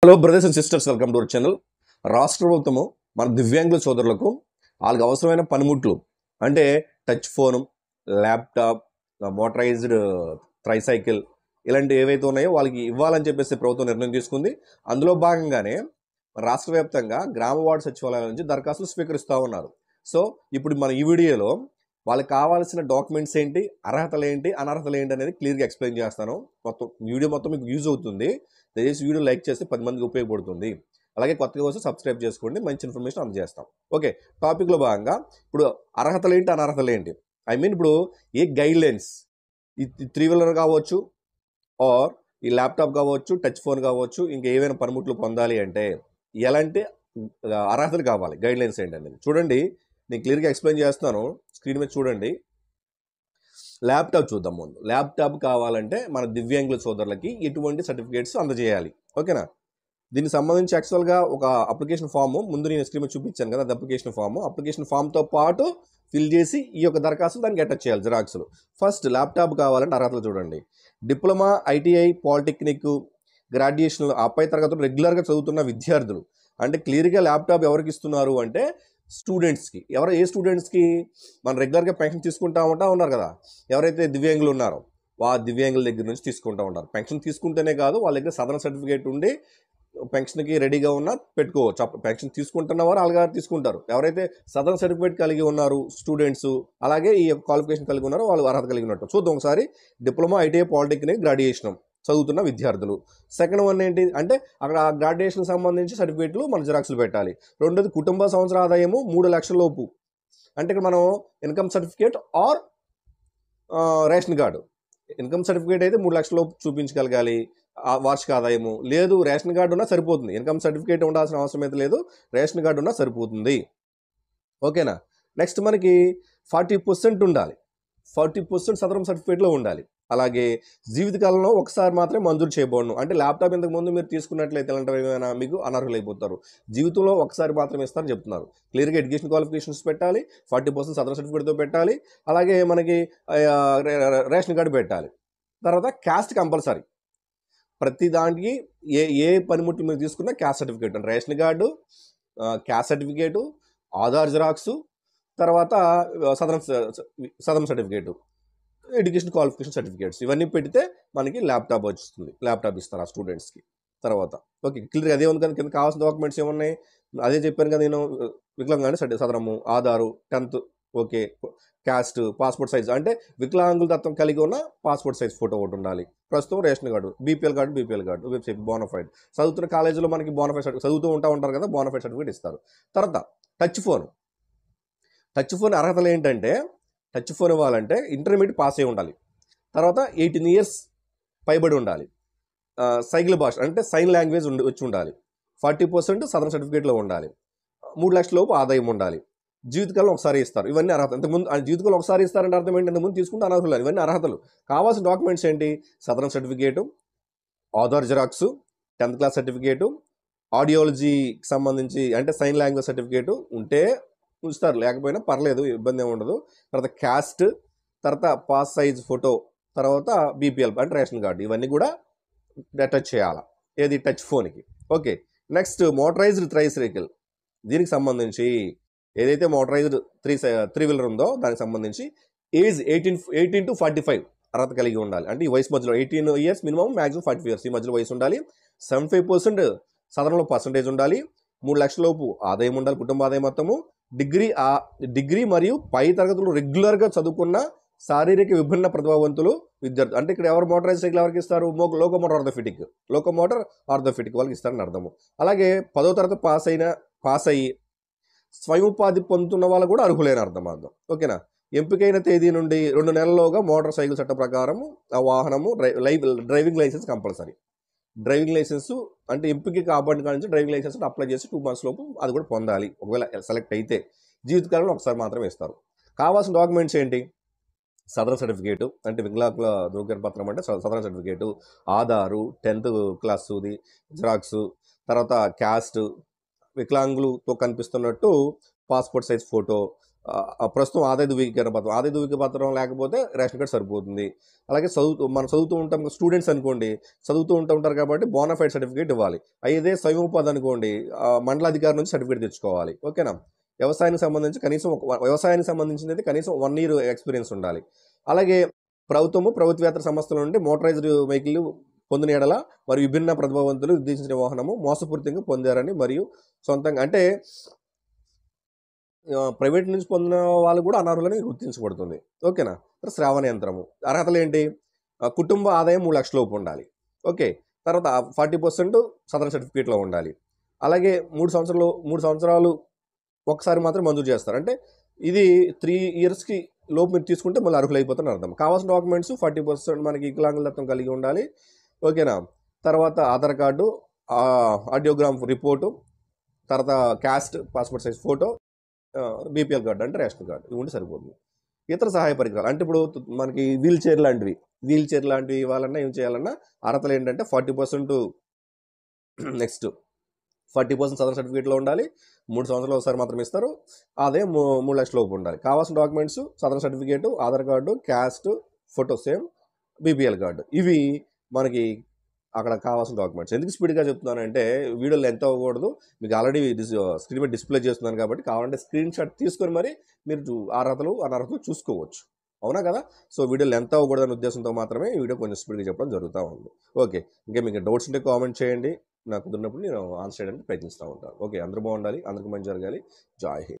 Hello brothers and sisters, welcome to our channel. రాష్ట్ర ప్రభుత్వము మన దివ్యాంగుల సోదరులకు వాళ్ళకి అవసరమైన పనిముట్లు అంటే touch phone, laptop, motorised tricycle ఇలాంటి ఏవైతే ఉన్నాయో వాళ్ళకి ఇవ్వాలని చెప్పేసి ప్రభుత్వం నిర్ణయం తీసుకుంది. అందులో భాగంగానే రాష్ట్ర వ్యాప్తంగా గ్రామ వార్డు సచివాలయాల నుంచి దరఖాస్తులు స్వీకరిస్తూ ఉన్నారు. సో ఇప్పుడు మన ఈ వీడియోలో వాళ్ళకి కావాల్సిన డాక్యుమెంట్స్ ఏంటి, అర్హతలు ఏంటి, అనర్హతలు ఏంటి అనేది క్లియర్గా ఎక్స్ప్లెయిన్ చేస్తాను. వీడియో మొత్తం మీకు యూజ్ అవుతుంది. దయచేసి వీడియో లైక్ చేస్తే 10 మందికి ఉపయోగపడుతుంది. అలాగే కొత్తగా వస్తే సబ్స్క్రైబ్ చేసుకోండి, మంచి ఇన్ఫర్మేషన్ అందజేస్తాం. ఓకే, టాపిక్లో భాగంగా ఇప్పుడు అర్హతలు ఏంటి, అనర్హతలు ఏంటి, ఇప్పుడు ఏ గైడ్ లైన్స్, ఈ 3 వీలర్ కావచ్చు, ఆర్ ఈ ల్యాప్టాప్ కావచ్చు, టచ్ ఫోన్ కావచ్చు, ఇంకా ఏవైనా పనిముట్లు పొందాలి అంటే ఎలాంటి అర్హతలు కావాలి, గైడ్ లైన్స్ ఏంటి అనేది చూడండి. నేను క్లియర్గా ఎక్స్ప్లెయిన్ చేస్తున్నాను, స్క్రీన్ మీద చూడండి. ల్యాప్టాప్ చూద్దాం. ముందు ల్యాప్టాప్ కావాలంటే మన దివ్యాంగుల సోదరులకి ఎటువంటి సర్టిఫికేట్స్ అందజేయాలి, ఓకేనా? దీనికి సంబంధించి యాక్చువల్గా ఒక అప్లికేషన్ ఫామ్ ముందు నేను స్క్రీన్ మీద చూపించాను కదా, అది అప్లికేషన్ ఫామ్తో పాటు ఫిల్ చేసి ఈ యొక్క దరఖాస్తు దానికి అటాచ్ చేయాలి, జిరాక్స్లు. ఫస్ట్ ల్యాప్టాప్ కావాలంటే అర్హతలు చూడండి. డిప్లొమా, ఐటీఐ, పాలిటెక్నిక్, గ్రాడ్యుయేషన్, పై తరగతులు రెగ్యులర్గా చదువుతున్న విద్యార్థులు. అంటే క్లియర్గా ల్యాప్టాప్ ఎవరికి ఇస్తున్నారు అంటే స్టూడెంట్స్కి. ఏ స్టూడెంట్స్కి? మనం రెగ్యులర్గా పెన్షన్ తీసుకుంటూ ఉన్నారు కదా, ఎవరైతే దివ్యాంగులు ఉన్నారో దివ్యాంగుల దగ్గర నుంచి తీసుకుంటూ ఉంటారు. పెన్షన్ తీసుకుంటేనే కాదు, వాళ్ళ దగ్గర సదరన్ సర్టిఫికేట్ ఉండి పెన్షన్కి రెడీగా ఉన్న పెట్టుకోవచ్చు. పెన్షన్ తీసుకుంటున్న వారు అలాగా తీసుకుంటారు. ఎవరైతే సదరన్ సర్టిఫికేట్ కలిగి ఉన్నారు స్టూడెంట్స్, అలాగే ఈ క్వాలిఫికేషన్ కలిగి ఉన్నారో వాళ్ళు అర్హత కలిగి ఉన్నట్టు. చూద్దాం ఒకసారి. డిప్లొమా, ఐటీఐ, పాలిటెక్నిక్, గ్రాడ్యుయేషన్ చదువుతున్న విద్యార్థులు. సెకండ్ వన్ ఏంటి అంటే అక్కడ గ్రాడ్యుయేషన్ సంబంధించి సర్టిఫికేట్లు మన జిరాక్స్లు పెట్టాలి. రెండోది కుటుంబ సంవత్సర ఆదాయము 3 లక్షల లోపు. అంటే ఇక్కడ మనం income certificate or ration card. Income certificate అయితే 3 లక్షల లోపు చూపించగలగాలి, వార్షిక ఆదాయము. లేదు, రేషన్ కార్డు ఉన్నా సరిపోతుంది, ఇన్కమ్ సర్టిఫికేట్ ఉండాల్సిన అవసరం అయితే లేదు, రేషన్ కార్డు ఉన్నా సరిపోతుంది, ఓకేనా? నెక్స్ట్ మనకి 40% ఉండాలి, 40% సదరం సర్టిఫికేట్లో ఉండాలి. అలాగే జీవితకాలంలో ఒకసారి మాత్రమే మంజూరు చేయబడను. అంటే ల్యాప్టాప్ ఇంతకు ముందు మీరు తీసుకున్నట్లయితే ఏమైనా మీకు అనర్హులైపోతారు. జీవితంలో ఒకసారి మాత్రమే ఇస్తారని చెప్తున్నారు. క్లియర్గా ఎడ్యుకేషన్ క్వాలిఫికేషన్స్ పెట్టాలి, 40% సదరం సర్టిఫికేట్తో పెట్టాలి, అలాగే మనకి రేషన్ కార్డు పెట్టాలి. తర్వాత క్యాస్ట్ కంపల్సరీ. ప్రతి దానికి ఏ పనిముట్లు మీరు తీసుకున్నా caste certificate, ration card, caste certificate, Aadhaar xerox, తర్వాత సదరం సర్టిఫికేటు, ఎడ్యుకేషన్ క్వాలిఫికేషన్ సర్టిఫికేట్స్, ఇవన్నీ పెడితే మనకి ల్యాప్టాప్ వస్తుంది. ల్యాప్టాప్ ఇస్తారు ఆ స్టూడెంట్స్కి. తర్వాత ఓకే, క్లియర్గా అదే ఉంది కదా. కింద కావాల్సిన డాక్యుమెంట్స్ ఏమున్నాయి అదే చెప్పాను కదా నేను. వికలాంగులు Sadarem, Aadhaar, 10th, okay, caste, passport size అంటే వికలాంగుల తత్వం కలిగి ఉన్న పాస్పోర్ట్ సైజ్ ఫోటో ఒకటి ఉండాలి. ప్రస్తుతం ration card, BPL card, website, bona fide. చదువుతున్న కాలేజీలో మనకి బోనఫైడ్ సర్టిఫికేట్ చదువుతూ ఉంటారు కదా, బోనఫైడ్ సర్టిఫికేట్ ఇస్తారు. తర్వాత టచ్ ఫోన్ అర్హతలు ఏంటంటే, టచ్ ఫోన్ ఇవ్వాలంటే ఇంటర్మీడియట్ పాస్ అయి ఉండాలి, తర్వాత 18 years పైబడి ఉండాలి, సైకిల్ భాష అంటే సైన్ లాంగ్వేజ్ వచ్చి ఉండాలి, 40% సదరన్ సర్టిఫికేట్లో ఉండాలి, 3 లక్షల లోపు ఆదాయం ఉండాలి, జీవితకాలం ఒకసారి ఇస్తారు. ఇవన్నీ అర్హత. ఇంతకుముందు జీవితకాలం ఒకసారి ఇస్తారంటే అర్థం ఏంటంటే ముందు తీసుకుంటే అనర్హులు. ఇవన్నీ అర్హతలు. కావాల్సిన డాక్యుమెంట్స్ ఏంటి? Sadarem certificate, Aadhaar xerox, 10th class certificate, ఆడియాలజీకి సంబంధించి అంటే సైన్ లాంగ్వేజ్ సర్టిఫికేటు ఉంటే ఉంచుతారు, లేకపోయినా పర్లేదు, ఇబ్బంది ఏమి ఉండదు. తర్వాత క్యాస్ట్, తర్వాత పాస్ సైజ్ ఫోటో, తర్వాత బీపీఎల్ అంటే రేషన్ కార్డు, ఇవన్నీ కూడా అటాచ్ చేయాలి ఏది టచ్ ఫోన్కి. Okay, next motorised tricycle. దీనికి సంబంధించి ఏదైతే మోటరైజ్డ్ త్రీ వీలర్ ఉందో దానికి సంబంధించి ఏజ్ 18 to 45 అర్హత కలిగి ఉండాలి. అంటే ఈ వయసు మధ్యలో 18 years మినిమం, మ్యాక్సిమం 45 years ఈ మధ్యలో వయసు ఉండాలి. 75% సదరంలో పర్సంటేజ్ ఉండాలి, 3 లక్షల లోపు ఆదాయం ఉండాలి, కుటుంబ ఆదాయం మొత్తము. డిగ్రీ మరియు పై తరగతులు రెగ్యులర్గా చదువుకున్న శారీరక విభిన్న ప్రతిభావంతులు విద్యార్థులు. అంటే ఇక్కడ ఎవరు మోటరైజ్ సైకిల్ ఎవరికి ఇస్తారు? లోకోమోటర్ ఆర్థోఫిటిక్ వాళ్ళకి ఇస్తారని అర్థము. అలాగే 10వ తరగతి పాస్ అయ్యి స్వయం ఉపాధి పొందుతున్న వాళ్ళు కూడా అర్హులైన అర్థం. ఓకేనా? ఎంపికైన తేదీ నుండి 2 నెలల్లోగా మోటార్ సైకిల్ చట్ట ప్రకారం ఆ వాహనము driving licence compulsory. Driving licence అంటే ఎంపిక కాబట్టి నుంచి డ్రైవింగ్ లైసెన్స్ అప్లై చేసి 2 months లోపు అది కూడా పొందాలి. ఒకవేళ సెలెక్ట్ అయితే జీవితకాలంలో ఒకసారి మాత్రమే ఇస్తారు. కావాల్సిన డాక్యుమెంట్స్ ఏంటి? సదరన్ సర్టిఫికేటు అంటే వికలాంగుల ధృవీకరణ పత్రం అంటే సదరన్ సర్టిఫికేటు, ఆధారు, 10th క్లాస్ది జిరాక్స్, తర్వాత క్యాస్ట్, వికలాంగులతో కనిపిస్తున్నట్టు పాస్పోర్ట్ సైజ్ ఫోటో, ప్రస్తుతం ఆదాయ ధృవీకరణ పత్రం, ఆదాయ ధృవీకరణ పత్రం లేకపోతే రేషన్ కార్డు సరిపోతుంది. అలాగే మనం చదువుతూ ఉంటాం, స్టూడెంట్స్ అనుకోండి చదువుతూ ఉంటారు కాబట్టి బోనాఫైడ్ సర్టిఫికేట్ ఇవ్వాలి. అయితే స్వయం ఉపాధి అనుకోండి మండలాధికారి నుంచి సర్టిఫికేట్ తెచ్చుకోవాలి. ఓకేనా. వ్యవసాయానికి సంబంధించి కనీసం వ్యవసాయానికి సంబంధించినది కనీసం 1 year ఎక్స్పీరియన్స్ ఉండాలి. అలాగే ప్రభుత్వేతర సంస్థల నుండి మోటరైజ్డ్ వెహికల్ పొందిన ఎడల మరియు విభిన్న ప్రతిభావంతులు ఉద్దేశించిన వాహనము మోసపూరితంగా పొందారని మరియు సొంతంగా అంటే ప్రైవేట్ నుంచి పొందిన వాళ్ళు కూడా అనర్హులని గుర్తించబడుతుంది. ఓకేనా. శ్రావణ యంత్రము అర్హతలు ఏంటి? కుటుంబ ఆదాయం 3 లక్షల లోపు ఉండాలి. ఓకే. తర్వాత 40% సదరన్ సర్టిఫికేట్లో ఉండాలి. అలాగే 3 సంవత్సరాలు ఒకసారి మాత్రం మంజూరు చేస్తారు. అంటే ఇది 3 yearsకి లోపు మీరు తీసుకుంటే మళ్ళీ అర్హులు అయిపోతారని అర్థం. కావాల్సిన డాక్యుమెంట్స్ 40% మనకి వికలాంగులత్వం కలిగి ఉండాలి. ఓకేనా. తర్వాత ఆధార్ కార్డు, ఆడియోగ్రామ్ రిపోర్టు, తర్వాత caste passport size photo, BPL card అంటే రేషన్ కార్డు ఇవి ఉంటే సరిపోతుంది. ఇతర సహాయ పరికరాలు అంటే ఇప్పుడు మనకి వీల్ చైర్ లాంటివి ఇవ్వాలన్నా ఏం చేయాలన్నా అర్హతలు ఏంటంటే 40% నెక్స్ట్ 40% సదరన్ సర్టిఫికేట్లో ఉండాలి. 3 సంవత్సరాలు ఒకసారి మాత్రం ఇస్తారు. అదే 3 లక్షల లోపు ఉండాలి. కావాల్సిన documents southern certificate, Aadhaar card, caste photo same, BPL card ఇవి మనకి అక్కడ కావాల్సిన డాక్యుమెంట్స్. ఎందుకు స్పీడ్గా చెప్తున్నానంటే వీడియోలో ఎంత అవ్వకూడదు. మీకు ఆల్రెడీ స్క్రీన్ మీద డిస్ప్లే చేస్తున్నాను కాబట్టి కావాలంటే స్క్రీన్ షాట్ తీసుకొని మరి మీరు అర్హతలు అనర్హతలు చూసుకోవచ్చు. అవునా కదా. సో వీడియోలో ఎంత అవ్వకూడదనే ఉద్దేశంతో మాత్రమే ఈ వీడియో కొంచెం స్పీడ్గా చెప్పడం జరుగుతూ ఉంది. ఓకే. ఇంకా మీకు డౌట్స్ ఉంటే కామెంట్ చేయండి. నాకు కుదిరినప్పుడు నేను ఆన్సర్ చేయడానికి ప్రయత్నిస్తూ ఉంటాను. ఓకే. అందరూ బాగుండాలి, అందరికీ మంచి జరగాలి. జై హింద్.